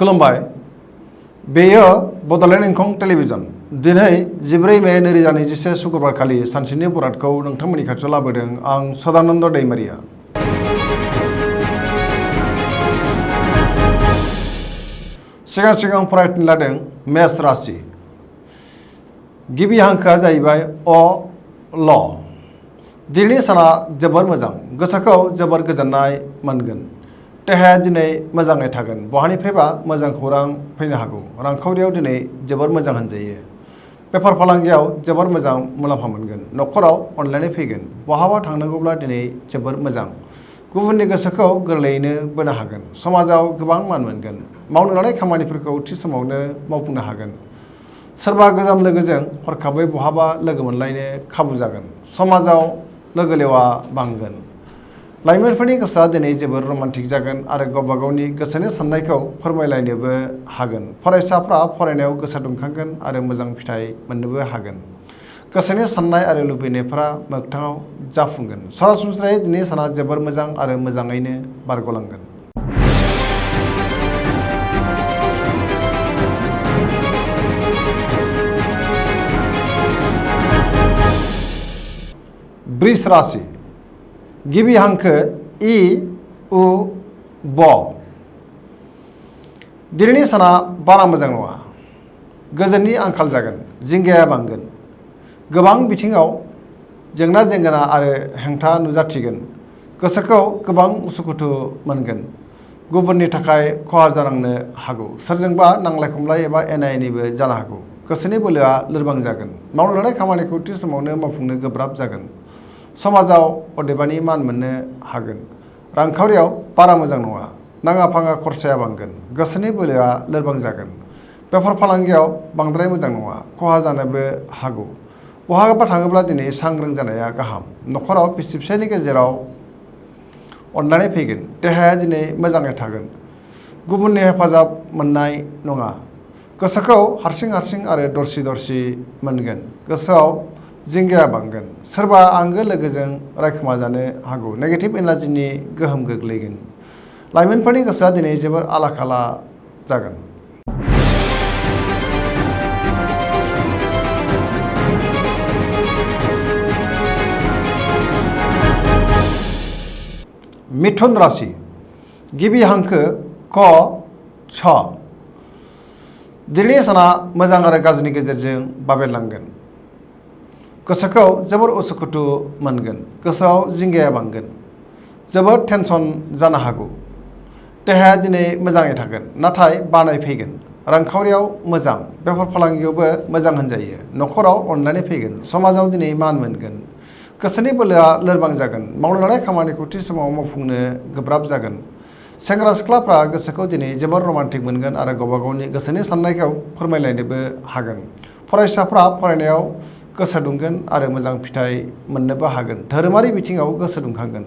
खुलुमबाय बेयो बड'लेण्ड इंखं टेलिभिजन दिनै 14 मे 2021 शुक्रबार खालि सानसेनि बरादखौ नोंथांमोननि खाथियाव लाबोदों आं सदानन्द दैमारिया। सिगां फरायनो लादों मेष राशि। गिबि हांखोआ जाहैबाय अ ल। दिनैनि साना जोबोर मोजां, गोसोखौ जोबोर गोजोननाय मोनगोन। देहाया दिनै मोजाङै थागोन, बहानिफ्रायबा मोजां खौरां फैनो हागौ। रांखावरियाव दिनै जोबोर मोजां होनजायो। बेफार फालांगियाव जोबोर मोजां मुलाम्फा मोनगोन। न'खराव अनलायनाय फैगोन। बहाबा थांनांगौब्ला दिनै जोबोर मोजां। गुबुननि गोसोखौ गोरलैयैनो बोनो हागोन। समाजाव गोबां मान मोनगोन। मावनो लानाय खामानिफोरखौ थि समावनो मावफुंनो हागोन। सोरबा गोजाम लोगोजों हरखाबै बहाबा लोगो मोनलायनो खाबु जागोन। समाजाव लोगो लेवा बांगोन। लाइमोनफोरनि गोसोआ दिनै जोबोर रमान्टिक जागोन आरो गावबा गावनि गोसोनि साननायखौ फोरमायलायनोबो हागोन। फरायसाफ्रा फरायनायाव गोसो दुंखांगोन आरो मोजां फिथाइ मोननोबो हागोन। गोसोनि साननाय आरो लुबैनायफोरा मोगथाङाव जाफुंगोन। सरासनस्रायै दिनै साना जोबोर मोजां आरो मोजाङैनो बारग'लांगोन। वृष राशि। गिबि हांखो इ उ ब। दिनैनि साना बारा मोजां नङा। गोजोननि आंखाल जागोन, जिंगाया बांगोन। गोबां बिथिङाव जेंना जेंगोना आरो हेंथा नुजाथिगोन। गोसोखौ गोबां उसुखुथु मोनगोन। गुबुननि थाखाय खहा जानांनो हागौ। सोरजोंबा नांलाय खमलाय एबा एना एनिबो जानो हागौ। गोसोनि बोलोआ लोरबां जागोन। मावनो लानाय खामानिखौ थि समावनो मावफुंनो गोब्राब जागोन। समाजाव अदेबानि मान मोननो हागोन। रांखावरियाव बारा मोजां नङा। नाङा फाङा खरसाया बांगोन। गोसोनि बोलोआ लोरबां जागोन। बेफार फालांगियाव बांद्राय मोजां नङा, खहा जानोबो हागौ। बहाबा थाङोब्ला दिनै सांग्रां जानाया गाहाम। न'खराव बिसि फिसायनि गेजेराव अनलायनाय फैगोन। देहाया दिनै मोजाङै थागोन। गुबुननि हेफाजाब मोननाय नङा। गोसोखौ हारसिं आरो दरसि मोनगोन। गोसोआव जिंगाया बांगोन। सोरबा आंगो लोगोजों रायखोमा जानो हागौ। नेगेटिभ एनार्जिनि गोहोम गोग्लैगोन। लाइमोनफोरनि गोसोआ दिनै जोबोर आला खाला जागोन। मिथुन राशि। गिबि हांखो क छ। दिनैनि साना मोजां आरो गाज्रिनि गेजेरजों बाबेरलांगोन। गोसोखौ जोबोर उसुखुथु मोनगोन। गोसोआव जिंगाया बांगोन। जोबोद टेनसन जानो हागौ। देहाया दिनै मोजाङै थागोन, नाथाय बानाय फैगोन। रांखावरियाव मोजां, बेफार फालांगियावबो मोजां होनजायो। न'खराव अनलायनाय फैगोन। समाजाव दिनै मान मोनगोन। गोसोनि बोलोआ लोरबां जागोन। मावनो लानाय खामानिखौ थि समाव मावफुंनो गोब्राब जागोन। सेंग्रा सिख्लाफ्रा गोसोखौ दिनै जोबोर रमान्टिक मोनगोन आरो गावबा गावनि गोसोनि साननायखौ फोरमायलायनोबो हागोन। फरायसाफ्रा फरायनायाव गोसो दुंगोन आरो मोजां फिथाइ मोननोबो हागोन। धोरोमारि बिथिङाव गोसो दुंखांगोन।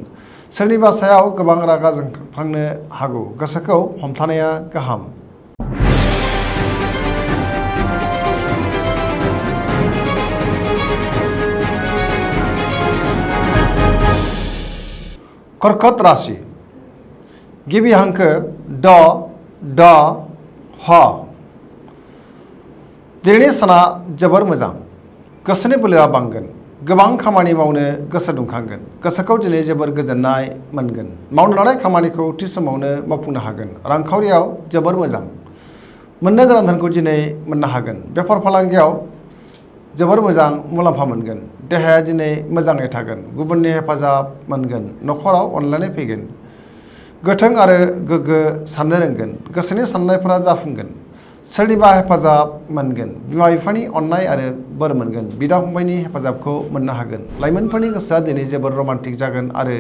सोरनिबा सायाव गोबां रागा जोंखांनो हागौ। गोसोखौ हमथानाया गाहाम। कर्कट राशि। गिबि हांखो ड ढ ह। दिनैनि साना जोबोर मोजां। गोसोनि बोलोआ बांगोन। गोबां खामानि मावनो गोसो दुंखांगोन। गोसोखौ दिनै जोबोर गोजोननाय मोनगोन। मावनो लानाय खामानिखौ थि समावनो मावफुंनो हागोन। रांखावरियाव जोबोर मोजां। मोननो गोनां धोनखौ दिनै मोननो हागोन। बेफार फालांगियाव जोबोर मोजां मुलाम्फा मोनगोन। देहाया दिनै मोजाङै थागोन। गुबुननि हेफाजाब मोनगोन। न'खराव अनलायनाय फैगोन। गोथों आरो गोग्गो साननो रोंगोन। गोसोनि साननायफोरा जाफुंगोन। सोरनिबा हेफाजाब मोनगोन। बिमा बिफानि अननाय आरो बोर मोनगोन। बिदा फंबायनि हेफाजाबखौ मोननो हागोन। लाइमोनफोरनि गोसोआ दिनै जोबोर रमान्टिक जागोन आरो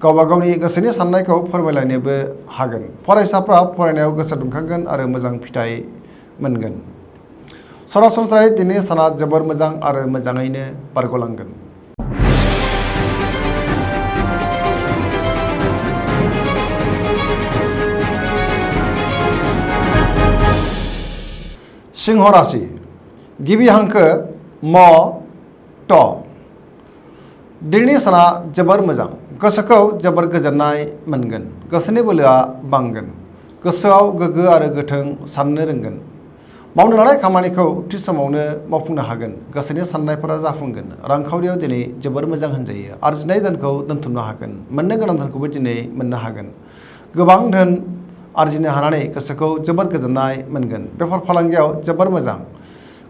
गावबा गावनि गोसोनि साननायखौ फोरमायलायनोबो हागोन। फरायसाफ्रा फरायनायाव गोसो दुंखांगोन आरो मोजां फिथाइ मोनगोन। सरासनस्रायै दिनैनि साना जोबोर मोजां आरो मोजाङैनो बारग'लांगोन। सिंह राशि। गिबि हांखो म ट। दिनैनि साना जोबोर मोजां। गोसोखौ जोबोर गोजोननाय मोनगोन। गोसोनि बोलोआ बांगोन। गोसोआव गोग्गो आरो गोथों साननो रोंगोन। मावनो लानाय खामानिखौ थि समावनो मावफुंनो हागोन। गोसोनि साननायफोरा जाफुंगोन। रांखावरियाव दिनै जोबोर मोजां होनजायो। आरजिनाय धोनखौ दोनथुमनो हागोन। मोननो गोनां धोनखौबो दिनै मोननो हागोन। गोबां धोन आरजिनो हानानै गोसोखौ जोबोर गोजोननाय मोनगोन। बेफार फालांगियाव जोबोर मोजां।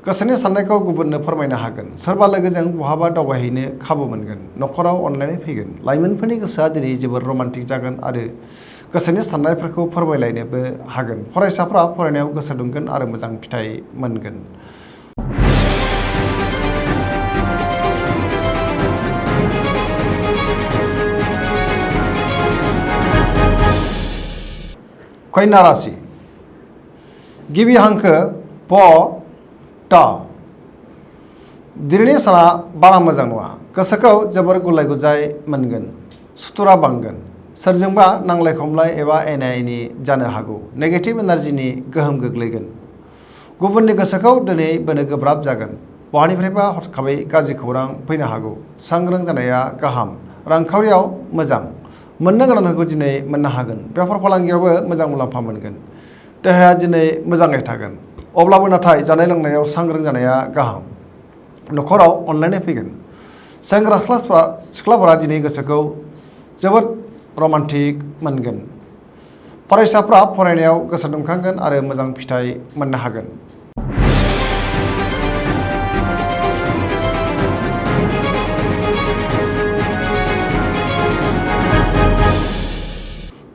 गोसोनि साननायखौ गुबुननो फोरमायनो हागोन। सोरबा लोगोजों बहाबा दावबायहैनो खाबु मोनगोन। न'खराव अनलायनाय फैगोन। लाइमोनफोरनि गोसोआ दिनै जोबोर रमान्टिक जागोन आरो गोसोनि साननायफोरखौ फोरमायलायनोबो हागोन। फरायसाफ्रा फरायनायाव गोसो दुंगोन आरो मोजां फिथाइ मोनगोन। कन्या राशि गिबि हांखो प ट। दिनैनि साना बारा मोजां नङा। गोसोखौ जोबोर गुलाय गुजाय मोनगोन। सुथुरा बांगोन। सोरजोंबा नांलाय खमलाय एबा एना एनि जानो हागौ। नेगेटिभ एनार्जिनि गोहोम गोग्लैगोन। गुबुननि गोसोखौ दिनै बोनो गोब्राब जागोन। बहानिफ्रायबा हरखाबै गाज्रि खौरां फैनो हागौ। सांग्रां जानाया गाहाम। रांखावरियाव मोजां। मोननो गोनांखौ दिनै मोननो हागोन। बेफार फालांगियावबो मोजां मुलाम्फा मोनगोन। देहाया दिनै मोजाङै थागोन। अब्लाबो नाथाय जानाय लोंनायाव सांग्रां जानाया गाहाम। न'खराव अनलायनाय फैगोन। सेंग्रा सिख्लाफोरा दिनै गोसोखौ जोबोद रमान्टिक मोनगोन। फरायसाफ्रा फरायनायाव गोसो दुंखांगोन आरो मोजां फिथाइ मोननो हागोन।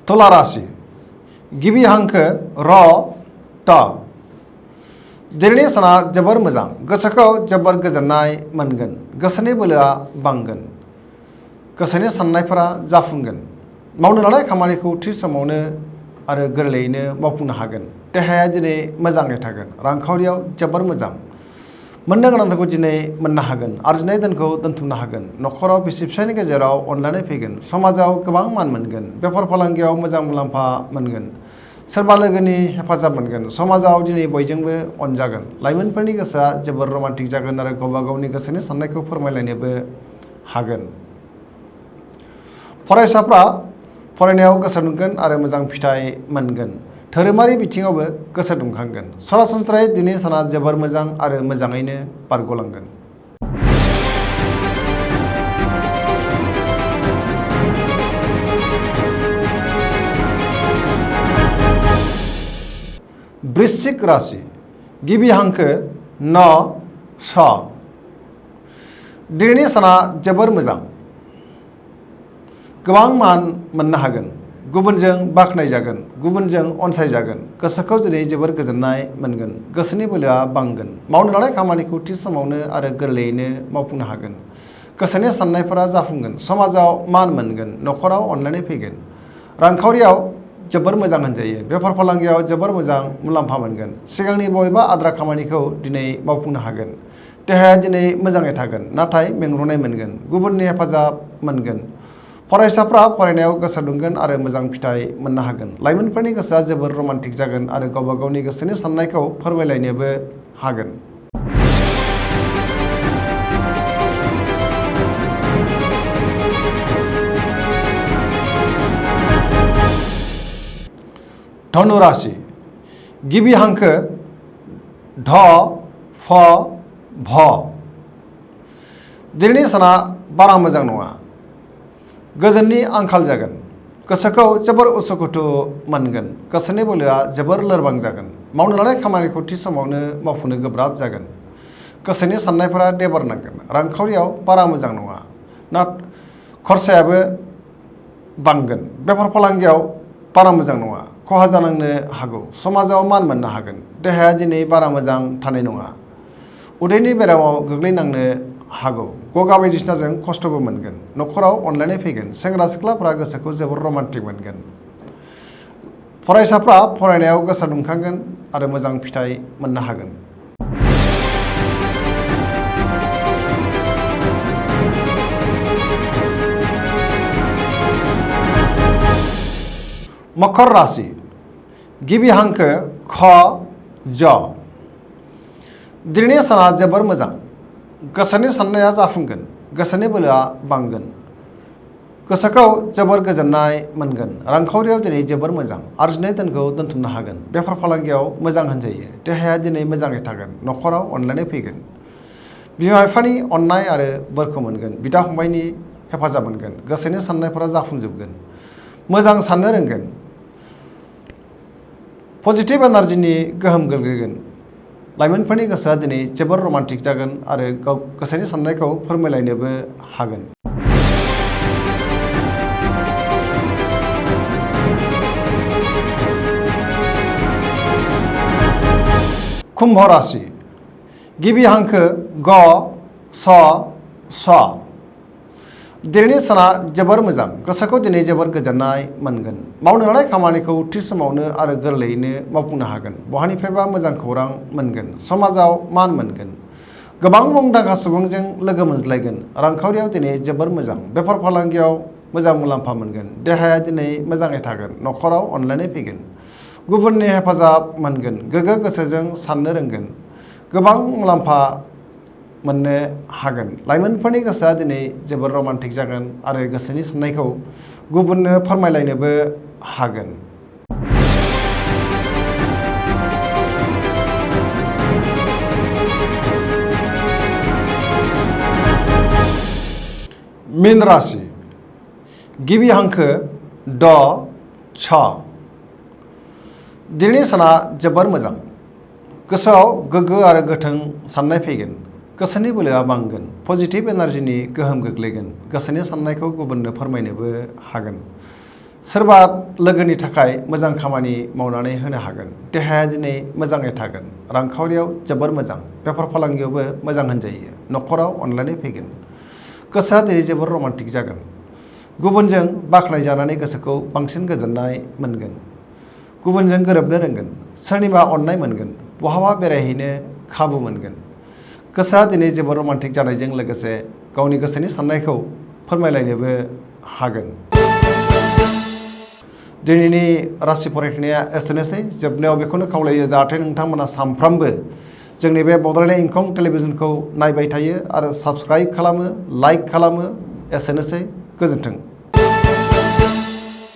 तुला राशि गिबि हांखो र ट। दिनैनि साना जोबोर मोजां। गोसोखौ जोबोर गोजोननाय मोनगोन। गोसोनि बोलोआ बांगोन। गोसोनि साननायफोरा जाफुंगोन। मावनो लानाय खामानिखौ थि समावनो आरो गोरलैयैनो मावफुंनो हागोन। देहाया दिनै मोजाङै थागोन। रांखावरियाव जोबोर मोजां। मोननो गोनांखौ दिनै मोननो हागोन। आरजिनाय धोनखौ दोनथुमनो हागोन। न'खराव बिसि फिसायनि गेजेराव अनलायनाय फैगोन। समाजाव गोबां मान मोनगोन। बेफार फालांगियाव मोजां मुलाम्फा मोनगोन। सोरबा लोगोनि हेफाजाब मोनगोन। समाजाव दिनै बयजोंबो अनजागोन। लाइमोनफोरनि गोसोआ जोबोर रमान्टिक जागोन आरो गावबा गावनि गोसोनि साननायखौ फोरमायलायनोबो हागोन। फरायसाफ्रा फरायनायाव गोसो दुंगोन आरो मोजां फिथाइ मोनगोन। धोरोमारि बिथिङावबो गोसो दुंखांगोन। सरासनस्रायै दिनैनि साना जोबोर मोजां आरो मोजाङैनो बारग'लांगोन। वृश्चिक राशि गिबि हांखो न स। दिनैनि साना जोबोर मोजां। गोबां मान मोननो हागोन। गुबुनजों बाख्नायजागोन। गुबुनजों अनसायजागोन। गोसोखौ दिनै जोबोर गोजोननाय मोनगोन। गोसोनि बोलोआ बांगोन। मावनो लानाय खामानिखौ थि समावनो आरो गोरलैयैनो मावफुंनो हागोन। गोसोनि साननायफोरा जाफुंगोन। समाजाव मान मोनगोन। न'खराव अनलायनाय फैगोन। रांखावरियाव जोबोर मोजां होनजायो। बेफार फालांगियाव जोबोर मोजां मुलाम्फा मोनगोन। सिगांनि बबेबा आद्रा खामानिखौ दिनै मावफुंनो हागोन। देहाया दिनै मोजाङै थागोन नाथाय मेंरुनाय मोनगोन। गुबुननि हेफाजाब मोनगोन। फरायसाफ्रा फरायनायाव गोसो दुंगोन आरो मोजां फिथाइ मोननो हागोन। लाइमोनफोरनि गोसोआ जोबोर रमान्टिक जागोन आरो गावबा गावनि गोसोनि साननायखौ फोरमायलायनोबो हागोन। धनु राशि गिबि हांखो ढ फ भ। दिनैनि साना बारा मोजां नङा। गोजोननि आंखाल जागोन। गोसोखौ जोबोर उसुखुथु मोनगोन। गोसोनि बोलोआ जोबोर लोरबां जागोन। मावनो लानाय खामानिखौ थि समावनो मावफुंनो गोब्राब जागोन। गोसोनि साननायफोरा देबारनांगोन। रांखावरियाव बारा मोजां नङा। खरसायाबो बांगोन। बेफार फालांगियाव बारा मोजां नङा। खहा जानांनो हागौ। समाजाव मान मोननो हागोन। देहाया दिनै बारा मोजां थानाय नङा। उदैनि बेरामाव गोग्लैनांनो हागौ। गगा बायदिसिनाजों खस्थ'बो मोनगोन। न'खराव अनलायनाय फैगोन। सेंग्रा सिख्लाफ्रा गोसोखौ जोबोर रमान्टिक मोनगोन। फरायसाफ्रा फरायनायाव गोसो दुंखांगोन आरो मोजां फिथाइ मोननो हागोन। मकर राशि गिबि हांखो ख ज। दिनैनि साना जोबोर मोजां। गोसोनि साननाया जाफुंगोन। गोसोनि बोलोआ बांगोन। गोसोखौ जोबोर गोजोननाय मोनगोन। रांखावरियाव दिनै जोबोर मोजां। आरजिनाय धोनखौ दोनथुमनो हागोन। बेफार फालांगियाव मोजां होनजायो। देहाया दिनै मोजाङै थागोन। न'खराव अनलायनाय फैगोन। बिमा बिफानि अननाय आरो बोरखौ मोनगोन। बिदा फंबायनि हेफाजाब मोनगोन। गोसोनि साननायफोरा जाफुंजोबगोन। मोजां साननो रोंगोन। पजिटिभ एनार्जिनि गोहोम गोग्लैगोन। लाइमोनफोरनि गोसोआ दिनै जोबोर रमान्टिक जागोन आरो गोसोनि साननायखौ फोरमायलायनोबो हागोन। कुम्भ राशि गिबि हांखो ग स स। दिनैनि साना जोबोर मोजां। गोसोखौ दिनै जोबोर गोजोननाय मोनगोन। मावनो लानाय खामानिखौ थि समावनो आरो गोरलैयैनो मावफुंनो हागोन। बहानिफ्रायबा मोजां खौरां मोनगोन। समाजाव मान मोनगोन। गोबां मुंदांखा सुबुंजों लोगो मोनज्लायगोन। रांखावरियाव दिनै जोबोर मोजां। बेफार फालांगियाव मोजां मुलाम्फा मोनगोन। देहाया दिनै मोजाङै थागोन। न'खराव अनलायनाय फैगोन। गुबुननि हेफाजाब मोनगोन। गोगो गोसोजों साननो रोंगोन। गोबां मुलाम्फा मोननो हागोन। लाइमोनफोरनि गोसोआ दिनै जोबोर रमान्टिक जागोन आरो गोसोनि साननायखौ गुबुननो फोरमायलायनोबो हागोन। मीन राशि गिबि हांखो ड छ। दिनैनि साना जोबोर मोजां। गोसोआव गोग्गो आरो गोथों साननाय फैगोन। गोसोनि बोलोआ बांगोन। पजिटिभ एनार्जिनि गोहोम गोग्लैगोन। गोसोनि साननायखौ गुबुननो फोरमायनोबो हागोन। सोरबा लोगोनि थाखाय मोजां खामानि मावनानै होनो हागोन। देहाया दिनै मोजाङै थागोन। रांखावरियाव जोबोर मोजां। बेफार फालांगियावबो मोजां होनजायो। न'खराव अनलायनाय फैगोन। गोसोआ दिनै जोबोर रमान्टिक जागोन। गुबुनजों बाख्नायजानानै गोसोखौ बांसिन गोजोननाय मोनगोन। गुबुनजों गोरोबनो रोंगोन। सोरनिबा अननाय मोनगोन। बहाबा बेरायहैनो खाबु मोनगोन। गोसोआ दिनै जोबोर रमान्टिक जानायजों लोगोसे गावनि गोसोनि साननायखौ फोरमायलायनोबो हागोन। दिनैनि राशि फरायनाया एसेनोसै। जोबनायाव बेखौनो खावलायो जाहाथे नोंथांमोना सानफ्रामबो जोंनि बे बड'लेण्ड इंखं टेलिभिजनखौ नायबाय थायो आरो साबस्क्राइब खालामो, लाइक खालामो। एसेनोसै। गोजोन्थों।